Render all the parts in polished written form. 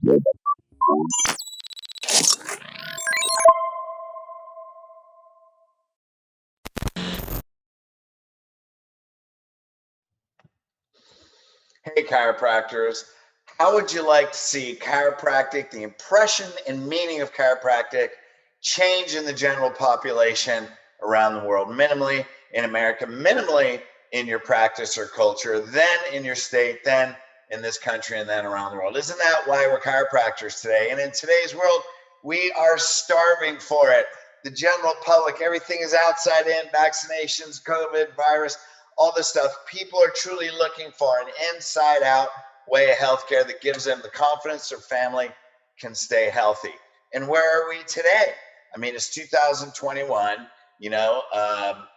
Hey, chiropractors. How would you like to see chiropractic, the impression and meaning of chiropractic, change in the general population around the world? Minimally in America, minimally in your practice or culture, then in your state, then in this country, and then around the world. Isn't that why we're chiropractors today? And in today's world, we are starving for it. The general public, everything is outside in, vaccinations, COVID, virus, all this stuff. People are truly looking for an inside out way of healthcare that gives them the confidence their family can stay healthy. And where are we today? I mean, it's 2021.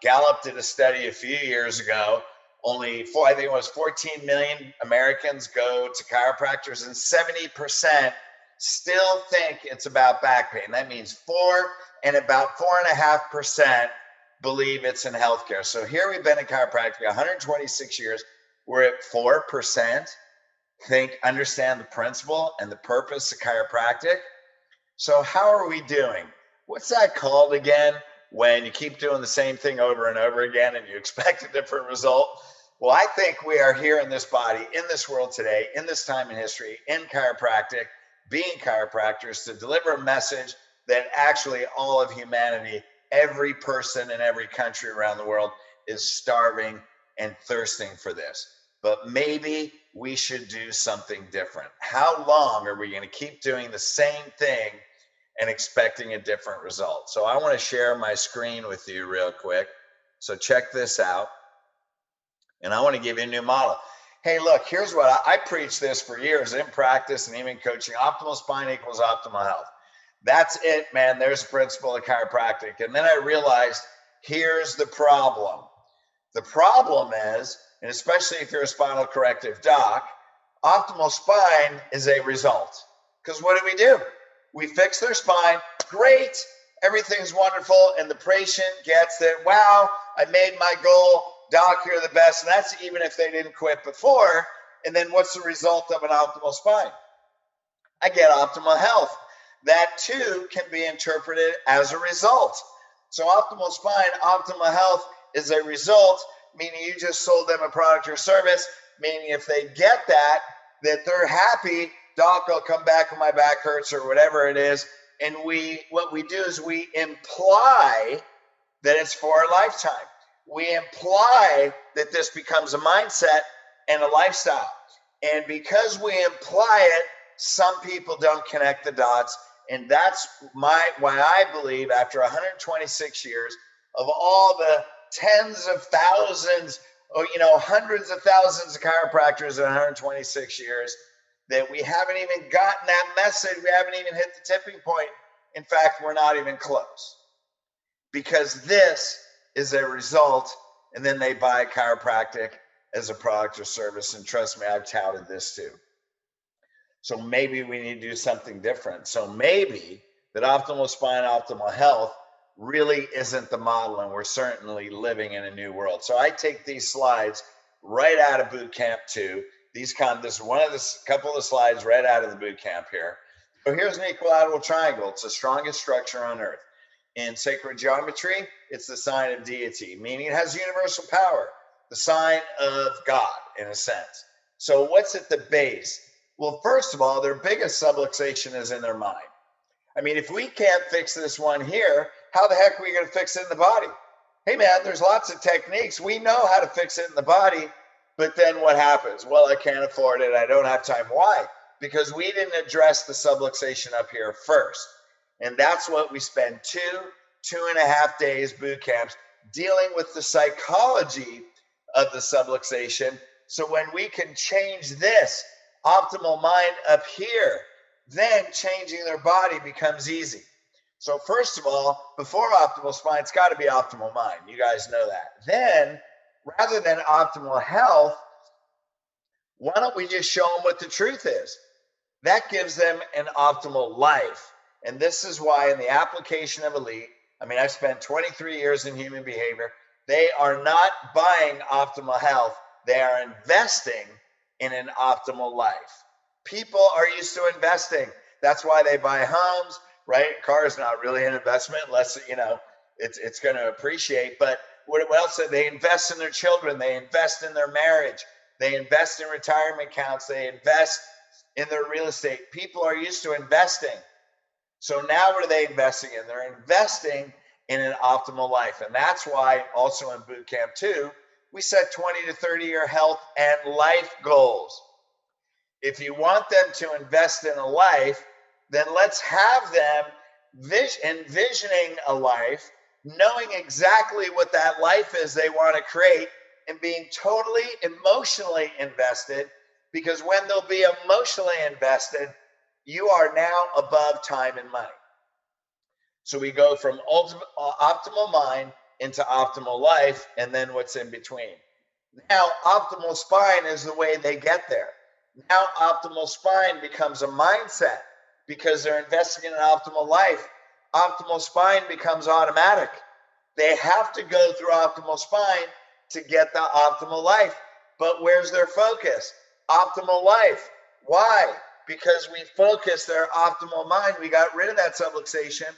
Gallup did a study a few years ago. I think it was 14 million Americans go to chiropractors, and 70% still think it's about back pain. That means about 4.5% believe it's in healthcare. So here we've been in chiropractic 126 years. We're at 4% understand the principle and the purpose of chiropractic. So how are we doing? What's that called again? When you keep doing the same thing over and over again and you expect a different result? Well, I think we are here in this body, in this world today, in this time in history, in chiropractic, being chiropractors, to deliver a message that actually all of humanity, every person in every country around the world, is starving and thirsting for this. But maybe we should do something different. How long are we going to keep doing the same thing and expecting a different result? So I want to share my screen with you real quick. So check this out. And I want to give you a new model. Hey, look, here's what I preach this for years in practice and even coaching. Optimal spine equals optimal health. That's it, man. There's the principle of chiropractic. And then I realized, here's the problem. The problem is, and especially if you're a spinal corrective doc, optimal spine is a result. Because what do? We fix their spine, great, everything's wonderful, and the patient gets that, wow, I made my goal, doc, you're the best. And that's even if they didn't quit before. And then what's the result of an optimal spine? I get optimal health. That too can be interpreted as a result. So optimal spine, optimal health is a result, meaning you just sold them a product or service, meaning if they get that they're happy, doc, I'll come back when my back hurts or whatever it is. And what we do is we imply that it's for a lifetime. We imply that this becomes a mindset and a lifestyle. And because we imply it, some people don't connect the dots. And that's why I believe after 126 years of all the tens of thousands, or hundreds of thousands of chiropractors in 126 years, that we haven't even gotten that message. We haven't even hit the tipping point. In fact, we're not even close. Because this is a result, and then they buy chiropractic as a product or service. And trust me, I've touted this too. So maybe we need to do something different. So maybe that optimal spine, optimal health really isn't the model, and we're certainly living in a new world. So I take these slides right out of boot camp too. This is one of the couple of the slides right out of the boot camp here. So here's an equilateral triangle. It's the strongest structure on earth. In sacred geometry, it's the sign of deity, meaning it has universal power, the sign of God in a sense. So what's at the base? Well, first of all, their biggest subluxation is in their mind. I mean, if we can't fix this one here, how the heck are we going to fix it in the body? Hey, man, there's lots of techniques. We know how to fix it in the body, but then what happens? Well, I can't afford it. I don't have time. Why? Because we didn't address the subluxation up here first. And that's what we spend 2.5 days boot camps dealing with the psychology of the subluxation. So when we can change this optimal mind up here, then changing their body becomes easy. So first of all, before optimal spine, it's got to be optimal mind. You guys know that. Then, rather than optimal health, why don't we just show them what the truth is? That gives them an optimal life. And this is why in the application of Elite, I mean, I've spent 23 years in human behavior. They are not buying optimal health. They are investing in an optimal life. People are used to investing. That's why they buy homes, right? A car is not really an investment unless, it's going to appreciate. But what else? They invest in their children. They invest in their marriage. They invest in retirement accounts. They invest in their real estate. People are used to investing. So now what are they investing in? They're investing in an optimal life. And that's why also in boot camp too, we set 20 to 30 year health and life goals. If you want them to invest in a life, then let's have them envisioning a life, knowing exactly what that life is they want to create, and being totally emotionally invested, because when they'll be emotionally invested, you are now above time and money. So we go from optimal mind into optimal life, and then what's in between. Now, optimal spine is the way they get there. Now, optimal spine becomes a mindset because they're investing in an optimal life. Optimal spine becomes automatic. They have to go through optimal spine to get the optimal life. But where's their focus? Optimal life. Why? Because we focused their optimal mind. We got rid of that subluxation,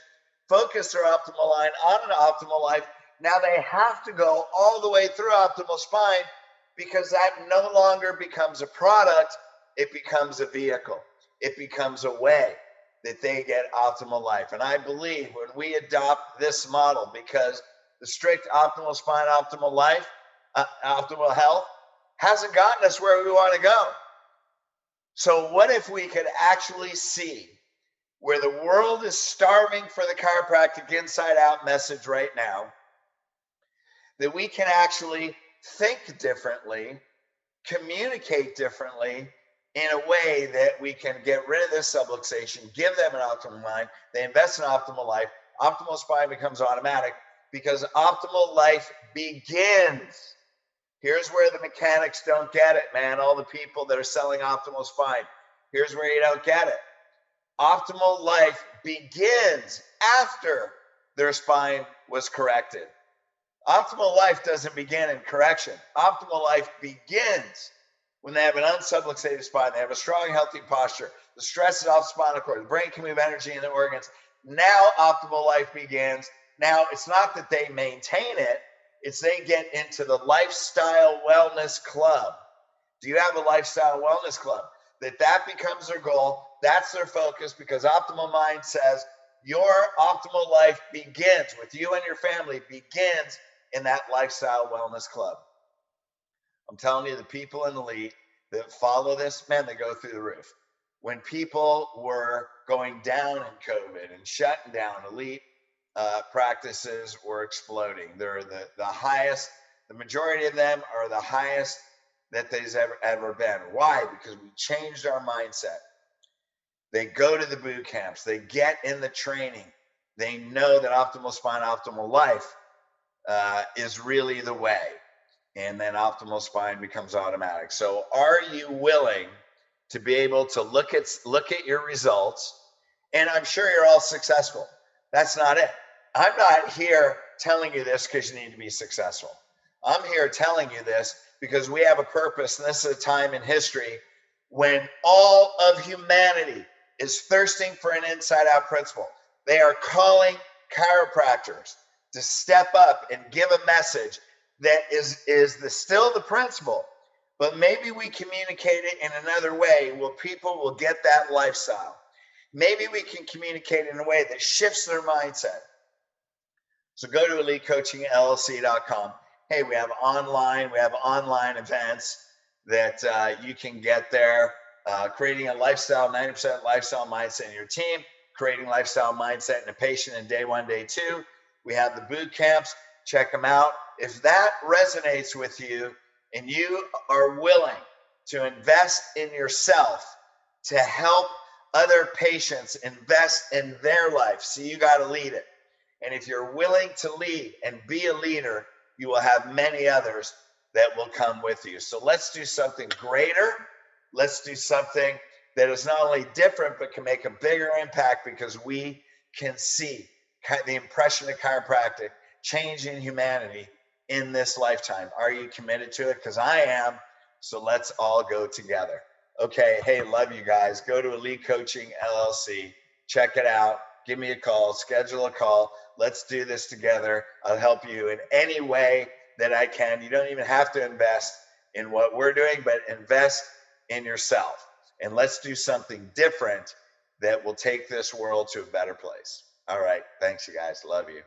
focused their optimal line on an optimal life. Now they have to go all the way through optimal spine, because that no longer becomes a product, it becomes a vehicle. It becomes a way that they get optimal life. And I believe when we adopt this model, because the strict optimal spine, optimal life, optimal health hasn't gotten us where we want to go. So what if we could actually see where the world is starving for the chiropractic inside out message right now, that we can actually think differently, communicate differently in a way that we can get rid of this subluxation, give them an optimal mind, they invest in optimal life, optimal spine becomes automatic, because optimal life begins. Here's where the mechanics don't get it, man. All the people that are selling optimal spine, here's where you don't get it. Optimal life begins after their spine was corrected. Optimal life doesn't begin in correction. Optimal life begins when they have an unsubluxated spine, they have a strong, healthy posture, the stress is off the spinal cord, the brain can move energy in the organs. Now optimal life begins. Now it's not that they maintain it, it's they get into the lifestyle wellness club. Do you have a lifestyle wellness club? That becomes their goal. That's their focus, because optimal mind says your optimal life begins with you and your family, begins in that lifestyle wellness club. I'm telling you, the people in the elite that follow this, man, they go through the roof. When people were going down in COVID and shutting down, elite practices were exploding. They're the highest, the majority of them are the highest that there's ever been. Why? Because we changed our mindset. They go to the boot camps, they get in the training, they know that optimal spine, optimal life is really the way. And then optimal spine becomes automatic. So are you willing to be able to look at your results? And I'm sure you're all successful. That's not it. I'm not here telling you this because you need to be successful. I'm here telling you this because we have a purpose, and this is a time in history when all of humanity is thirsting for an inside-out principle. They are calling chiropractors to step up and give a message that is still the principle, but maybe we communicate it in another way where people will get that lifestyle. Maybe we can communicate in a way that shifts their mindset. So go to elitecoachingllc.com. Hey, we have online events that you can get there. Creating a lifestyle, 90% lifestyle mindset in your team, creating lifestyle mindset in a patient in day 1, day 2. We have the boot camps. Check them out. If that resonates with you and you are willing to invest in yourself to help other patients invest in their life, so you got to lead it. And if you're willing to lead and be a leader, you will have many others that will come with you. So let's do something greater. Let's do something that is not only different, but can make a bigger impact, because we can see the impression of chiropractic changing humanity in this lifetime. Are you committed to it? Because I am. So let's all go together. Okay, hey, love you guys. Go to Elite Coaching LLC, check it out, give me a call, schedule a call. Let's do this together. I'll help you in any way that I can. You don't even have to invest in what we're doing, but invest in yourself. And let's do something different that will take this world to a better place. All right, thanks, you guys. Love you.